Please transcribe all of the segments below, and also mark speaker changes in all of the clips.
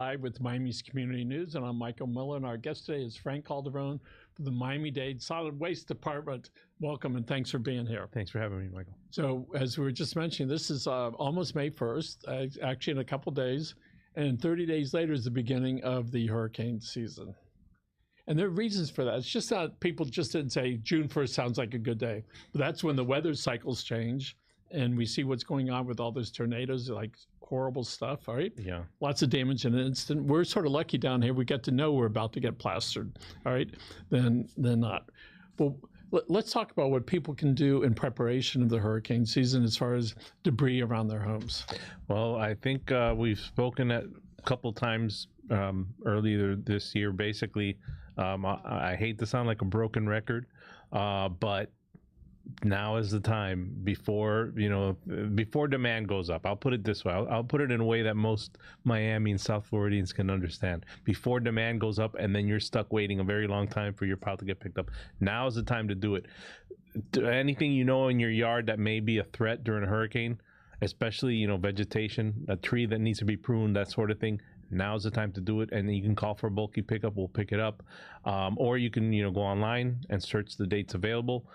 Speaker 1: Live with Miami's Community News, and I'm Michael Miller, and our guest today is Frank Calderon from the Miami-Dade Solid Waste Department. Welcome, and thanks for being here.
Speaker 2: Thanks for having me, Michael.
Speaker 1: So, as we were just mentioning, this is almost May 1st, actually in a couple days, and 30 days later is the beginning of the hurricane season. And there are reasons for that. It's just that people just didn't say June 1st sounds like a good day. But that's when the weather cycles change, and we see what's going on with all those tornadoes, like horrible stuff, right?
Speaker 2: Yeah.
Speaker 1: Lots of damage in an instant. We're sort of lucky down here. We get to know we're about to get plastered, all right, then not. Well, let's talk about what people can do in preparation of the hurricane season as far as debris around their homes.
Speaker 2: Well, I think we've spoken a couple times earlier this year. Basically, I hate to sound like a broken record, but now is the time before demand goes up. I'll put it this way. I'll put it in a way that most Miami and South Floridians can understand. Before demand goes up and then you're stuck waiting a very long time for your pile to get picked up. Now is the time to do it. Anything in your yard that may be a threat during a hurricane, especially, vegetation, a tree that needs to be pruned, that sort of thing. Now's the time to do it, and you can call for a bulky pickup. We'll pick it up. Or you can, go online and search the dates available.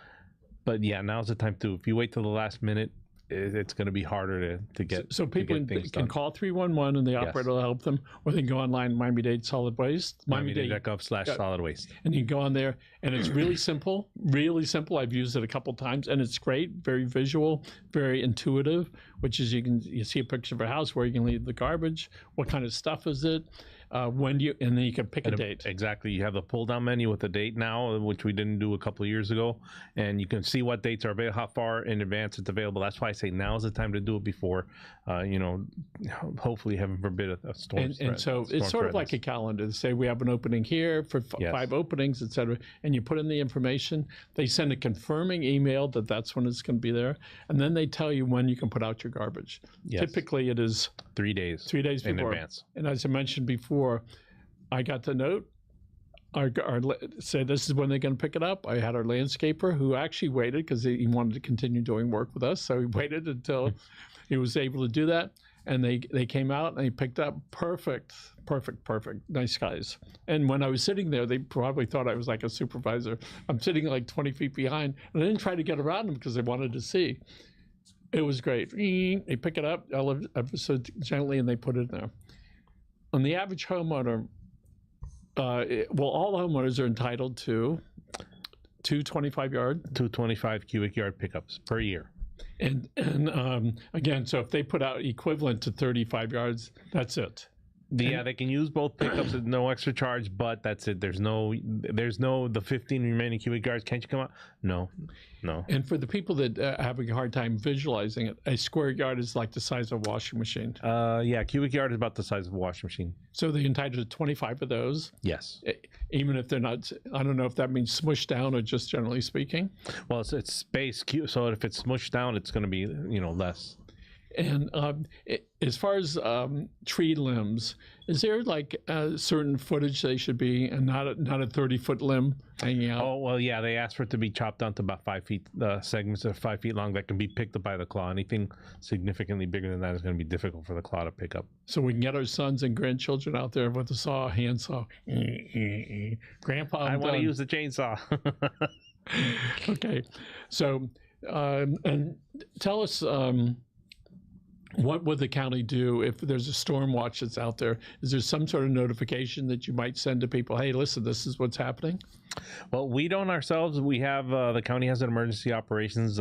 Speaker 2: But yeah, now's the time too. If you wait till the last minute, it's going to be harder to get.
Speaker 1: So people can call 311 and the operator will help them, or they can go online, Miami-Dade Solid Waste,
Speaker 2: Miami-Dade.gov/solid waste.
Speaker 1: And you can go on there, and it's really simple, really simple. I've used it a couple times, and it's great, very visual, very intuitive. Which is you see a picture of a house where you can leave the garbage, what kind of stuff is it, and then you can pick a date.
Speaker 2: Exactly. You have the pull-down menu with the date now, which we didn't do a couple of years ago, and you can see what dates are available, how far in advance it's available. That's why I say now is the time to do it before, hopefully, heaven forbid, a storm.
Speaker 1: And so it's sort of like a calendar. They say we have an opening here for 5 openings, et cetera, and you put in the information. They send a confirming email that that's when it's going to be there, and then they tell you when you can put out your garbage. Yes. Typically, it is
Speaker 2: 3 days.
Speaker 1: 3 days before.
Speaker 2: In advance.
Speaker 1: And as I mentioned before, I got the note. Say this is when they're going to pick it up. I had our landscaper who actually waited because he wanted to continue doing work with us. So he waited until he was able to do that. And they came out and they picked up perfect. Nice guys. And when I was sitting there, they probably thought I was like a supervisor. I'm sitting like 20 feet behind, and I didn't try to get around them because they wanted to see. It was great. They pick it up so gently, and they put it in there. On the average homeowner, all homeowners are entitled to
Speaker 2: 225 cubic yard pickups per year.
Speaker 1: And again, so if they put out equivalent to 35 yards, that's it.
Speaker 2: They can use both pickups at no extra charge, but that's it. There's no the 15 remaining cubic yards. Can't you come out? No.
Speaker 1: And for the people that have a hard time visualizing it, a square yard is like the size of a washing machine.
Speaker 2: Cubic yard is about the size of a washing machine.
Speaker 1: So they're entitled to 25 of those.
Speaker 2: Yes.
Speaker 1: Even if they're not, I don't know if that means smushed down or just generally speaking.
Speaker 2: Well, it's space. So if it's smushed down, it's going to be less.
Speaker 1: And as far as tree limbs, is there like a certain footage they should be, and not a 30-foot limb hanging out?
Speaker 2: Oh, well, yeah, they asked for it to be chopped down to about 5 feet. Segments are 5 feet long that can be picked up by the claw. Anything significantly bigger than that is going to be difficult for the claw to pick up.
Speaker 1: So we can get our sons and grandchildren out there with a handsaw. Grandpa,
Speaker 2: I want to use the chainsaw.
Speaker 1: Okay, so and tell us. What would the county do if there's a storm watch that's out there? Is there some sort of notification that you might send to people? Hey, listen, this is what's happening.
Speaker 2: Well, we don't ourselves. We have the county has an emergency operations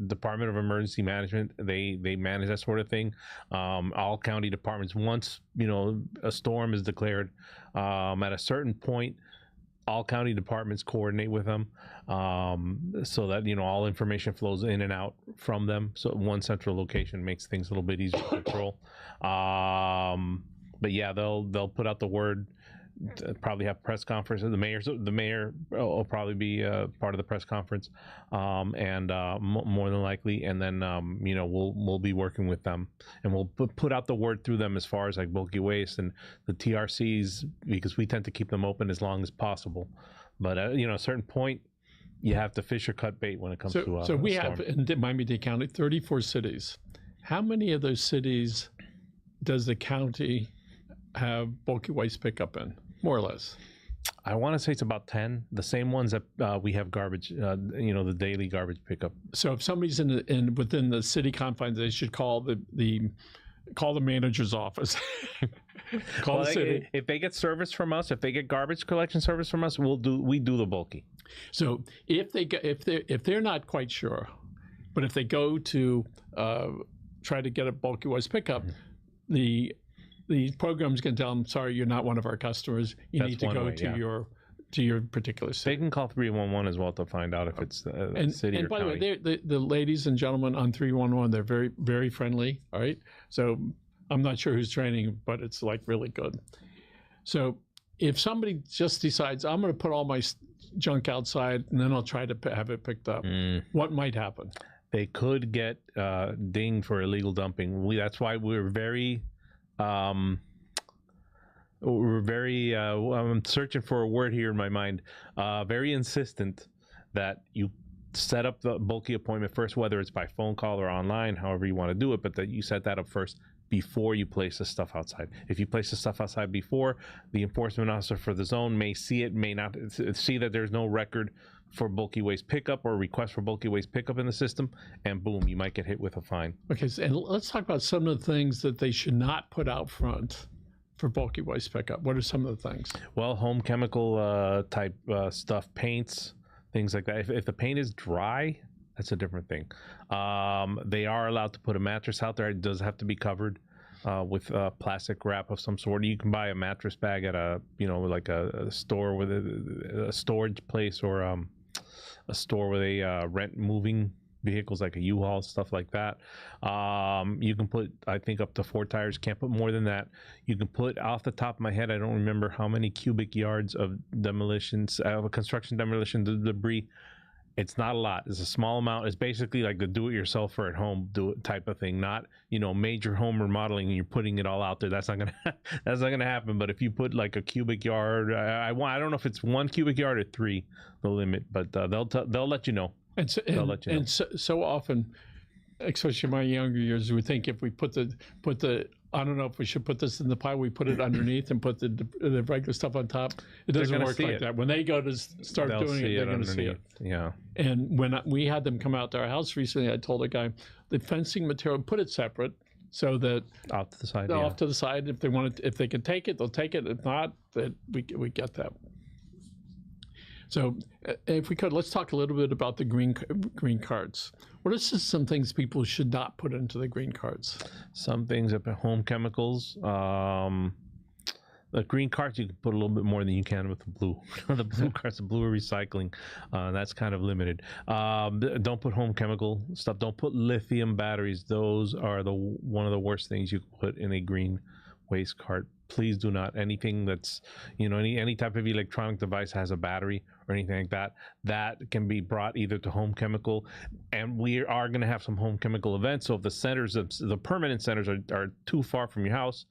Speaker 2: Department of Emergency Management. They manage that sort of thing. All county departments, once a storm is declared, at a certain point, all county departments coordinate with them so that all information flows in and out from them. So one central location makes things a little bit easier to control. But yeah, they'll put out the word. Probably have press conferences. The mayor will probably be part of the press conference, and more than likely, and then we'll be working with them, and we'll put out the word through them as far as like bulky waste and the TRCs, because we tend to keep them open as long as possible. But at a certain point, you have to fish or cut bait when it comes to
Speaker 1: so we have in Miami-Dade County 34 cities. How many of those cities does the county have bulky waste pickup in, more or less?
Speaker 2: I want to say it's about 10. The same ones that we have garbage, the daily garbage pickup.
Speaker 1: So if somebody's within the city confines, they should call the manager's office. Call the city.
Speaker 2: If they get service from us, if they get garbage collection service from us, we do the bulky.
Speaker 1: So if they're not quite sure, but if they go to try to get a bulky waste pickup, the program's going to tell them, sorry, you're not one of our customers. You need to go to your particular city.
Speaker 2: They can call 311 as well to find out if it's the city or
Speaker 1: by
Speaker 2: county.
Speaker 1: the way, the ladies and gentlemen on 311, they're very, very friendly. All right. So I'm not sure who's training, but it's like really good. So if somebody just decides, I'm going to put all my junk outside and then I'll try to have it picked up, what might happen?
Speaker 2: They could get dinged for illegal dumping. That's why we're very... I'm searching for a word here in my mind. Very insistent that you set up the bulky appointment first, whether it's by phone call or online, however you want to do it, but that you set that up first before you place the stuff outside. If you place the stuff outside before, the enforcement officer for the zone may see it, may not see that there's no record for bulky waste pickup or request for bulky waste pickup in the system, and boom, you might get hit with a fine.
Speaker 1: Okay, so, and let's talk about some of the things that they should not put out front for bulky waste pickup. What are some of the things?
Speaker 2: Well, home chemical type stuff, paints, things like that. If the paint is dry, that's a different thing. They are allowed to put a mattress out there. It does have to be covered with plastic wrap of some sort. You can buy a mattress bag at a store with a storage place, or a store where they rent moving vehicles like a U-Haul, stuff like that. You can put, I think, up to 4 tires. Can't put more than that. You can put, off the top of my head, I don't remember how many cubic yards of demolitions, construction demolition debris. It's not a lot. It's a small amount. It's basically like the do-it-yourselfer at home type of thing. Not, major home remodeling and you're putting it all out there. That's not gonna happen. But if you put like a cubic yard, I don't know if it's 1 cubic yard or 3, the limit. But they'll let you know.
Speaker 1: And so often, especially in my younger years, we think if we put the I don't know if we should put this in the pile, we put it underneath and put the regular stuff on top. It doesn't work like that. When they go to start doing it, they're going to see it.
Speaker 2: Yeah.
Speaker 1: And when we had them come out to our house recently, I told a guy, the fencing material, put it separate so that
Speaker 2: off to the side.
Speaker 1: Off to the side. If they want it, if they can take it, they'll take it. If not, that we get that. So if we could, let's talk a little bit about the green carts. What are some things people should not put into the green carts?
Speaker 2: Some things up at home chemicals. The green carts, you can put a little bit more than you can with the blue. The blue carts, the blue are recycling. That's kind of limited. Don't put home chemical stuff. Don't put lithium batteries. Those are one of the worst things you can put in a green waste cart. Please do not. Anything that's, any type of electronic device has a battery or anything like that, that can be brought either to home chemical, and we are going to have some home chemical events. So if the centers, the permanent centers are too far from your house,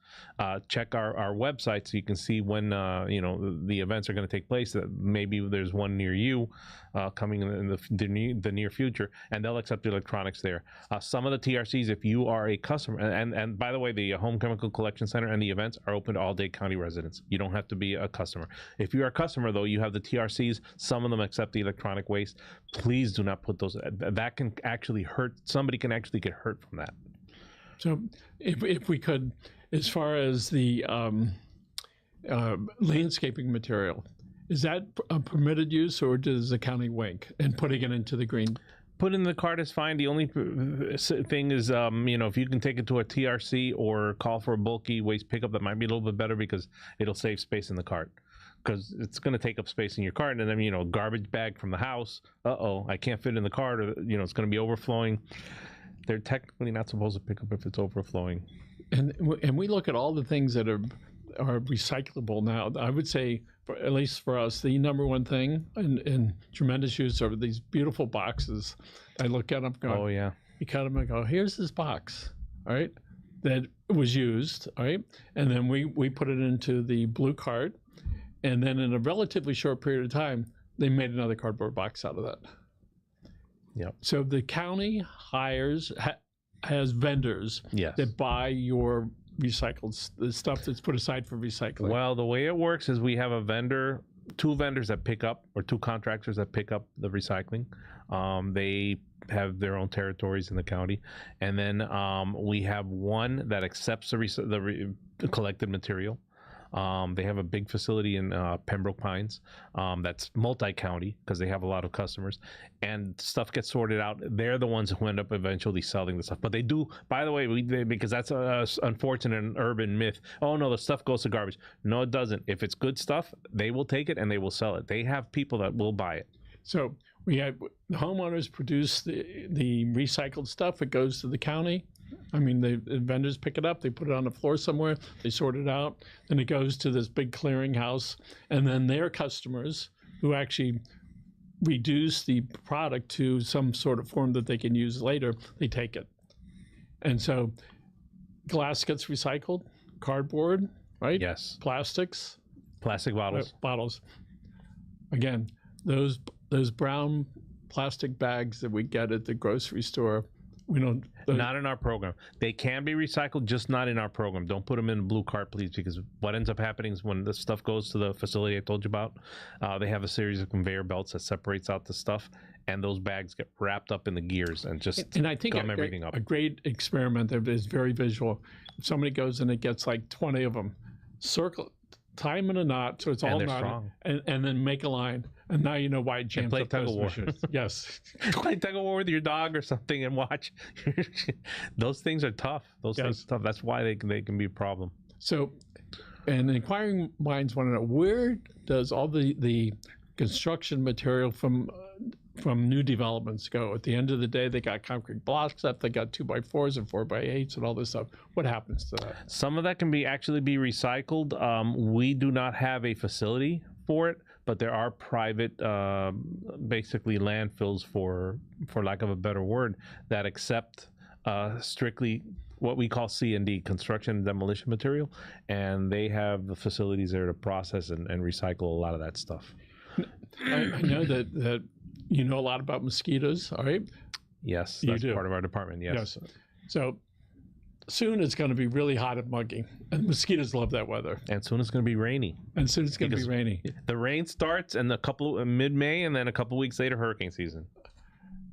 Speaker 2: check our website so you can see when, the events are going to take place. That maybe there's one near you coming in the near future, and they'll accept the electronics there. Some of the TRCs, if you are a customer, and by the way, the home chemical collection center and the events are open to all Dade County residents. You don't have to be a customer. If you're a customer, though, you have the TRCs. Some of them accept the electronic waste. Please do not put those. That can actually hurt. Somebody can actually get hurt from that.
Speaker 1: So if we could, as far as the landscaping material, is that a permitted use, or does the county wink and putting it into the green?
Speaker 2: Put in the cart is fine. The only thing is, if you can take it to a TRC or call for a bulky waste pickup, that might be a little bit better because it'll save space in the cart. Because it's going to take up space in your cart, and then garbage bag from the house. I can't fit in the cart, or it's going to be overflowing. They're technically not supposed to pick up if it's overflowing. And
Speaker 1: we look at all the things that are recyclable now. I would say, at least for us, the number one thing in tremendous use are these beautiful boxes. I look at them, going,
Speaker 2: oh yeah.
Speaker 1: You cut them and go, here's this box, all right, that was used, all right, and then we put it into the blue cart. And then in a relatively short period of time, they made another cardboard box out of that.
Speaker 2: Yep.
Speaker 1: So the county has vendors
Speaker 2: yes.
Speaker 1: that buy your the stuff that's put aside for recycling?
Speaker 2: Well, the way it works is we have two vendors that pick up, or two contractors that pick up the recycling. They have their own territories in the county, and then we have one that accepts the collected material. They have a big facility in Pembroke Pines that's multi-county because they have a lot of customers, and stuff gets sorted out. They're the ones who end up eventually selling the stuff. But they do, by the way, because that's a unfortunate and urban myth. Oh no, the stuff goes to garbage. No, it doesn't. If it's good stuff, they will take it and they will sell it. They have people that will buy it.
Speaker 1: So we have the homeowners produce the recycled stuff. It goes to the county. I mean, the vendors pick it up, they put it on the floor somewhere, they sort it out, then it goes to this big clearinghouse, and then their customers, who actually reduce the product to some sort of form that they can use later, they take it. And so glass gets recycled, cardboard, right?
Speaker 2: Yes.
Speaker 1: Plastics.
Speaker 2: Plastic bottles.
Speaker 1: Bottles. Again, those brown plastic bags that we get at the grocery store, we don't.
Speaker 2: Not in our program. They can be recycled, just not in our program. Don't put them in a blue cart, please, because what ends up happening is when the stuff goes to the facility I told you about, they have a series of conveyor belts that separates out the stuff, and those bags get wrapped up in the gears and just
Speaker 1: and I think
Speaker 2: gum everything up.
Speaker 1: A great experiment that is very visual. If somebody goes and it gets like 20 of them, circle, tie them in a knot so it's all knotted, and then make a line. And now you know why it jams up those machines. Yes.
Speaker 2: Play tug of war with your dog or something and watch. Those things are tough. Things are tough. That's why they can be a problem.
Speaker 1: So, and inquiring minds want to know, where does all the construction material from new developments go? At the end of the day, they got concrete blocks up, they got 2x4s and 4x8s and all this stuff. What happens to that?
Speaker 2: Some of that can actually be recycled. We do not have a facility for it, but there are private, basically landfills, for lack of a better word, that accept strictly what we call C&D, construction and demolition material, and they have the facilities there to process and recycle a lot of that stuff.
Speaker 1: I know that you know a lot about mosquitoes, all right?
Speaker 2: Yes, that's part of our department, yes.
Speaker 1: So soon it's going to be really hot and muggy, and mosquitoes love that weather.
Speaker 2: And soon it's going to be rainy.
Speaker 1: The
Speaker 2: rain starts in mid-May, and then a couple weeks later, hurricane season.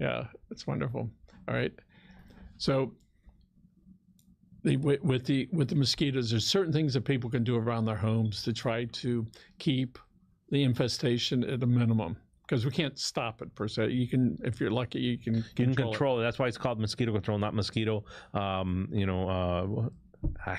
Speaker 1: Yeah, it's wonderful. All right. So with the mosquitoes, there's certain things that people can do around their homes to try to keep the infestation at a minimum. Because we can't stop it per se. You can, if you're lucky, you can control it.
Speaker 2: That's why it's called mosquito control, not mosquito. I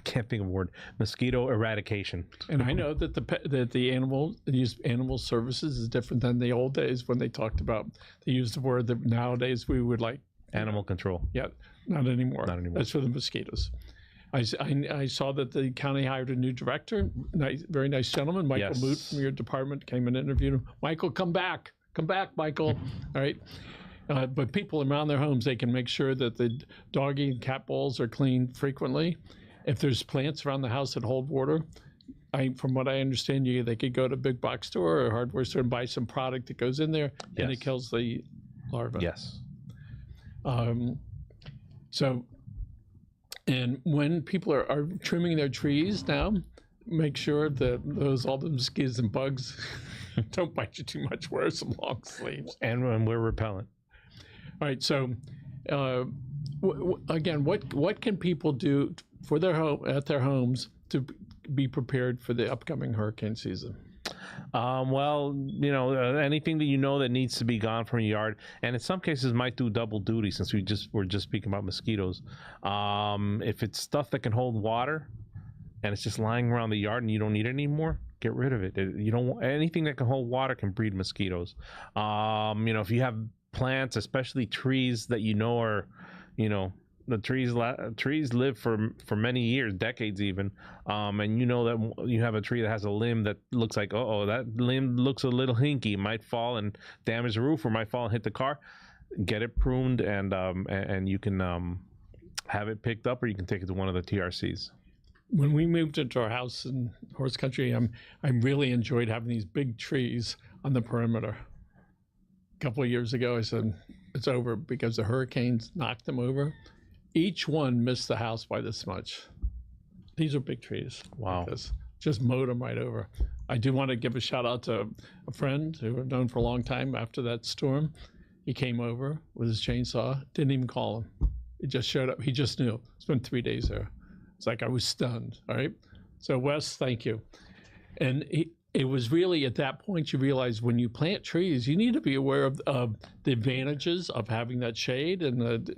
Speaker 2: can't think of a word. Mosquito eradication.
Speaker 1: And I know that the animal services is different than the old days when they talked about. They used the word that nowadays we would like
Speaker 2: animal control.
Speaker 1: Yeah, not anymore.
Speaker 2: Not anymore.
Speaker 1: That's for the mosquitoes. I saw that the county hired a new director, very nice gentleman, Michael Moot from your department, came and interviewed him. Michael, come back, Michael. All right. But people around their homes, they can make sure that the doggy and cat bowls are cleaned frequently. If there's plants around the house that hold water, from what I understand, they could go to a big box store or hardware store and buy some product that goes in there, and it kills the larvae.
Speaker 2: Yes.
Speaker 1: And when people are trimming their trees now, make sure that all the mosquitoes and bugs don't bite you too much. Wear some long sleeves.
Speaker 2: And we're repellent.
Speaker 1: All right. So, again, what can people do for at their homes to be prepared for the upcoming hurricane season?
Speaker 2: Anything that needs to be gone from your yard, and in some cases might do double duty, since we're just speaking about mosquitoes. If it's stuff that can hold water and it's just lying around the yard and you don't need it anymore, get rid of it. You don't want anything that can hold water can breed mosquitoes. If you have plants, especially trees that are, the trees live for many years, decades even, and that you have a tree that has a limb that looks like, that limb looks a little hinky, might fall and damage the roof, or might fall and hit the car. Get it pruned, and you can have it picked up, or you can take it to one of the TRCs.
Speaker 1: When we moved into our house in horse country, I really enjoyed having these big trees on the perimeter. A couple of years ago, I said it's over because the hurricanes knocked them over. Each one missed the house by this much. These are big trees.
Speaker 2: Wow.
Speaker 1: Like this. Just mowed them right over. I do want to give a shout out to a friend who I've known for a long time after that storm. He came over with his chainsaw, didn't even call him. He just showed up. He just knew. Spent 3 days there. It's like I was stunned. All right. So Wes, thank you. And it was really at that point you realize when you plant trees, you need to be aware of the advantages of having that shade and the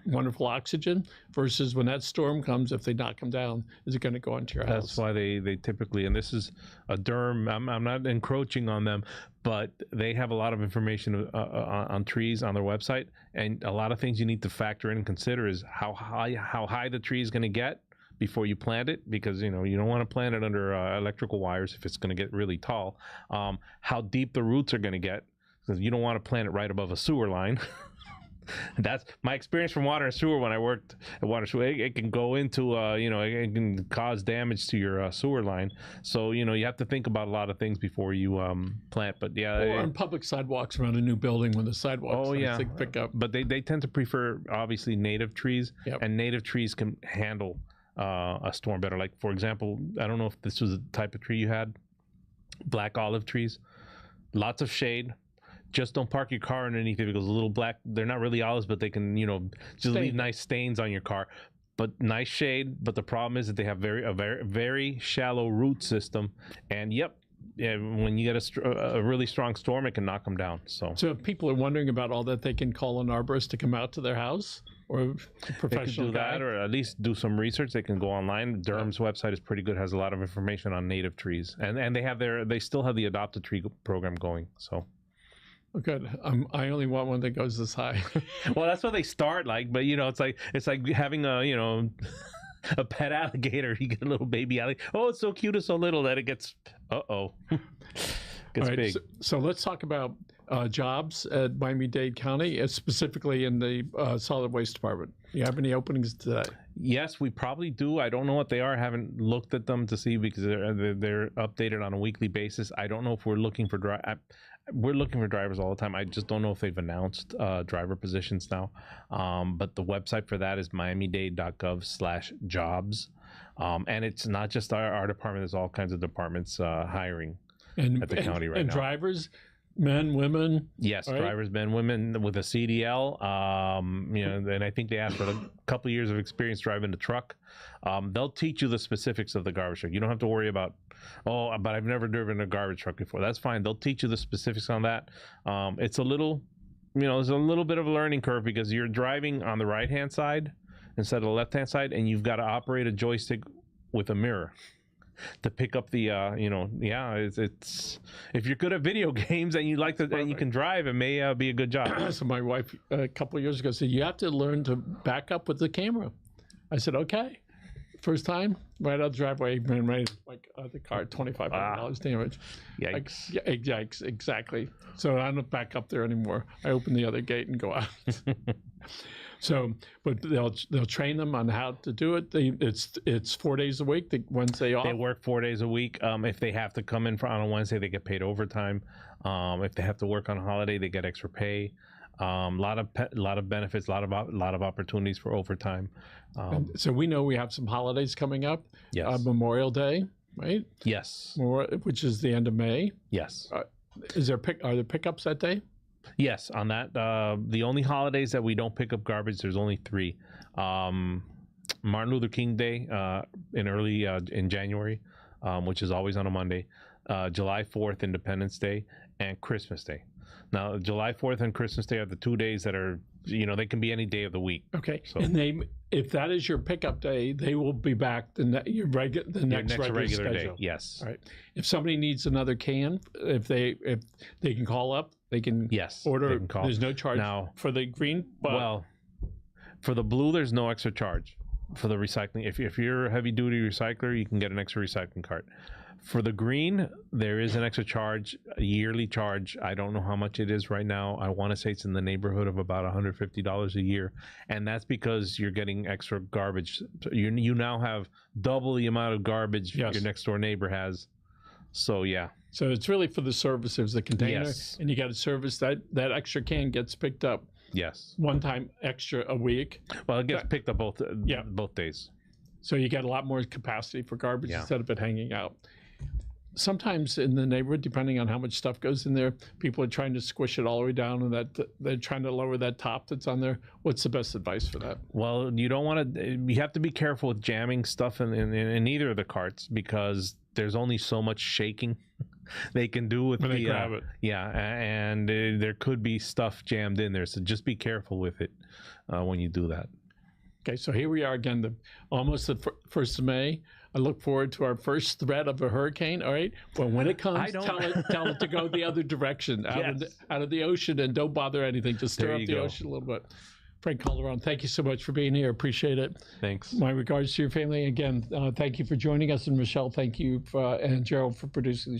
Speaker 1: wonderful oxygen versus when that storm comes, if they knock them down, is it going to go onto your house?
Speaker 2: That's why they typically, and this is a derm, I'm not encroaching on them, but they have a lot of information on trees on their website, and a lot of things you need to factor in and consider is how high the tree is going to get before you plant it, because you don't want to plant it under electrical wires if it's going to get really tall. How deep the roots are going to get, because you don't want to plant it right above a sewer line. That's my experience from water and sewer when I worked at water and sewer. It can go into, it can cause damage to your sewer line. So, you have to think about a lot of things before you plant. But yeah.
Speaker 1: Or on public sidewalks around a new building when the sidewalks pick up.
Speaker 2: But they tend to prefer, obviously, native trees.
Speaker 1: Yep.
Speaker 2: And native trees can handle a storm better. Like, for example, I don't know if this was the type of tree you had. Black olive trees. Lots of shade. Just don't park your car underneath it because the little black, they're not really olives, but they can, just leave nice stains on your car. But nice shade. But the problem is that they have a very shallow root system. And when you get a really strong storm, it can knock them down. So
Speaker 1: if people are wondering about all that, they can call an arborist to come out to their house, or a professional
Speaker 2: they can do
Speaker 1: guy.
Speaker 2: that, or at least do some research. They can go online. Durham's website is pretty good, has a lot of information on native trees, and they still have the Adopt a Tree program going. So.
Speaker 1: Oh, good. I only want one that goes this high.
Speaker 2: Well, that's what they start like, but it's like having a a pet alligator. You get a little baby alligator. Oh, it's so cute and so little that it gets gets big.
Speaker 1: So let's talk about jobs at Miami-Dade County, specifically in the solid waste department. Do you have any openings today?
Speaker 2: Yes, we probably do. I don't know what they are. I haven't looked at them to see because they're updated on a weekly basis. I don't know if we're looking for we're looking for drivers all the time. I just don't know if they've announced driver positions now. But the website for that is miamidade.gov/jobs. And it's not just our department. There's all kinds of departments hiring at the county right now.
Speaker 1: And drivers, men, women?
Speaker 2: Yes, right? Drivers, men, women with a CDL. And I think they ask for a couple of years of experience driving the truck. They'll teach you the specifics of the garbage truck. You don't have to worry about, but I've never driven a garbage truck before. That's fine. They'll teach you the specifics on that. It's a little, there's a little bit of a learning curve because you're driving on the right-hand side instead of the left-hand side, and you've got to operate a joystick with a mirror to pick up the, it's if you're good at video games and you like to, and you can drive, it may be a good job.
Speaker 1: So my wife a couple of years ago said, you have to learn to back up with the camera. I said, okay. First time, right out the driveway, ran right like the car, $2,500 damage.
Speaker 2: Yikes.
Speaker 1: Yikes, exactly. So I don't back up there anymore. I open the other gate and go out. So, but they'll train them on how to do it. It's 4 days a week. Wednesday off.
Speaker 2: They work 4 days a week. If they have to come in on a Wednesday, they get paid overtime. If they have to work on a holiday, they get extra pay. A lot of benefits, a lot of opportunities for overtime.
Speaker 1: So we know we have some holidays coming up.
Speaker 2: Yes.
Speaker 1: Memorial Day, right?
Speaker 2: Yes.
Speaker 1: Which is the end of May.
Speaker 2: Yes.
Speaker 1: Are there pickups that day?
Speaker 2: Yes, on that. The only holidays that we don't pick up garbage, there's only 3. Martin Luther King Day in January, which is always on a Monday. July 4th, Independence Day, and Christmas Day. Now, July 4th and Christmas Day are the 2 days that are, they can be any day of the week.
Speaker 1: Okay. So, and if that is your pickup day, they will be back the next regular schedule.
Speaker 2: Day. Yes.
Speaker 1: All right. If somebody needs another can, if they can call up, they can order. They can call. There's no charge now for the green.
Speaker 2: Well, for the blue, there's no extra charge for the recycling. If you're a heavy duty recycler, you can get an extra recycling cart. For the green, there is an extra charge, a yearly charge. I don't know how much it is right now. I want to say it's in the neighborhood of about $150 a year. And that's because you're getting extra garbage. You now have double the amount of garbage your next door neighbor has. So, yeah.
Speaker 1: So it's really for the service. There's the container, and you got to service that extra can gets picked up.
Speaker 2: Yes.
Speaker 1: One time extra a week.
Speaker 2: Well, it gets picked up both days.
Speaker 1: So you get a lot more capacity for garbage
Speaker 2: Yeah.
Speaker 1: instead of it hanging out. Sometimes in the neighborhood, depending on how much stuff goes in there, people are trying to squish it all the way down, and that they're trying to lower that top that's on there. What's the best advice for that?
Speaker 2: Well, you don't want to. You have to be careful with jamming stuff in either of the carts, because there's only so much shaking they can do with
Speaker 1: When they
Speaker 2: the
Speaker 1: grab it.
Speaker 2: Yeah, and there could be stuff jammed in there, so just be careful with it when you do that.
Speaker 1: Okay, so here we are again, almost the 1st of May. I look forward to our first threat of a hurricane. All right, well, when it comes, tell it to go the other direction, out of the ocean, and don't bother anything. Just stir up the ocean a little bit. Frank Calderon, thank you so much for being here. Appreciate it.
Speaker 2: Thanks.
Speaker 1: My regards to your family. Again, thank you for joining us, and Michelle, thank you and Gerald for producing the